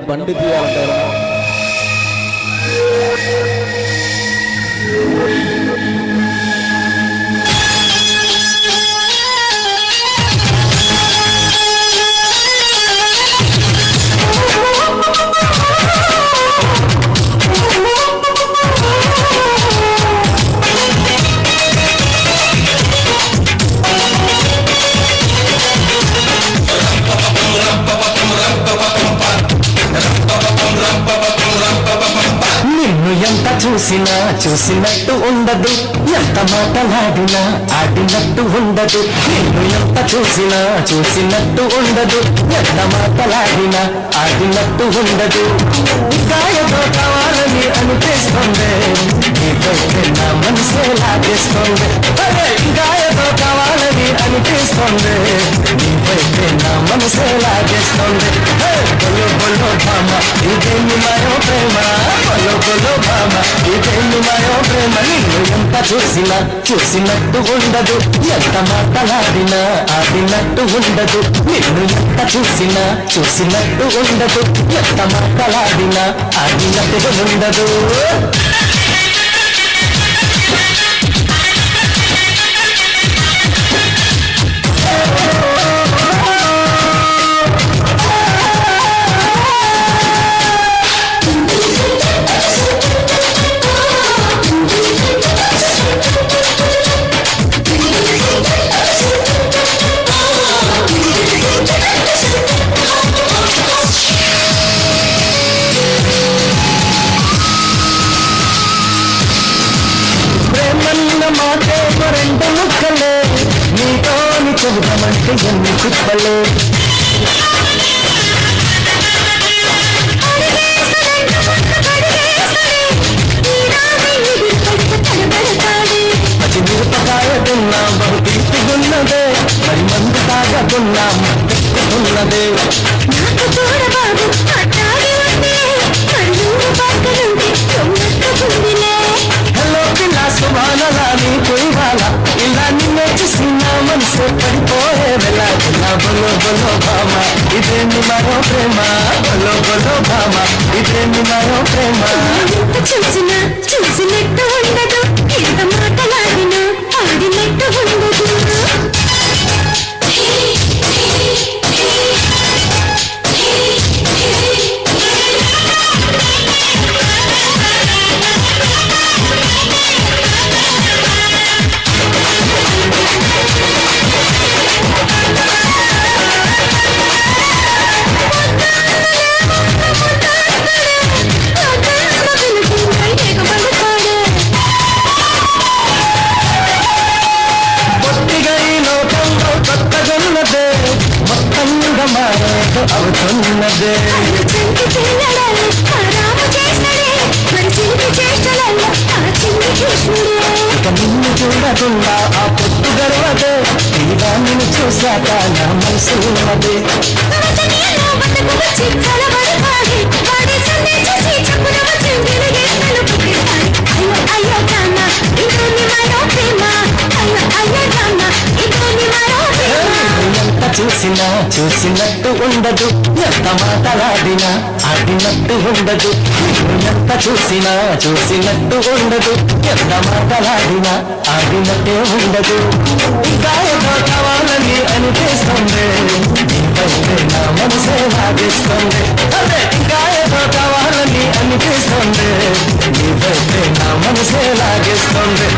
బండి తీయాలంటారు. చూసినా చూసినట్టు ఉండదు, ఎంత మాటలాడినా ఆడినట్టు ఉండదు. నిన్ను ఎంత చూసినా చూసినట్టు ఉండదు, ఎంత మాటలాడినా ఆడినట్టు ఉండదు. గాయతో కావాలని అనిపిస్తుంది, నీకైతే నా మనసే లాగేస్తుంది. గాయతో కావాలని అనిపిస్తుంది, నీకైతే నా మనసే లాగేస్తుంది. బొల్లో బొల్లో భామ ఇదేమి మాయో ప్రేమ, బొల్లో బొల్లో భామ ఇదేమి మాయో ప్రేమ. నిన్ను ఎంత చూసినా చూసినట్టు ఉండదు, ఎంత మాటలాడినా ఆడినట్టు ఉండదు. నిన్ను ఎంత చూసినా చూసినట్టు ఉండదు, ఎంత మాటలాడినా ఆడినట్టు ఉండదు. మాటే రెండు ముక్కలే, నీతోని చెబుదామంటే ఎన్ని కుప్పలే. పది మిరపకాయ తిన్నా బహు తీపిగున్నదే, మరి మందు తాగకున్నా మన్నదే. సుభానరాని పోయివాల ఇలా నిన్నే చూసి నా మనసు పడిపోయే వేళ. ఇలా బొలో బొలో భామ ఇదేమి మాయో ప్రేమ, బొలో బొలో భామ ఇదేమి మాయో ప్రేమ. చూసినా చూసినట్టు ఉండదు, ఎంత మాటలాడినా ఆడినట్టు ఉండదు. అవుతున్నదే ఇక నిన్ను చూడకుండా ఆ పొట్టు గర్వదే, ఇలా నిన్ను చూశాక నా మనసు ఉన్నదే. చూసినా చూసినట్టు ఉండదు, ఎంత మాటలాడినా ఆడినట్టు ఉండదు. ఎంత చూసినా చూసినట్టు ఉండదు, ఎంత మాటలాడినా ఆడినట్టే ఉండదు. గాయతో కావాలని అనిపిస్తుంది, నీపైతే నా మనసే లాగేస్తుంది. అదే గాయతో కావాలని అనిపిస్తుంది, నీపైతే నా మనసే లాగేస్తుంది.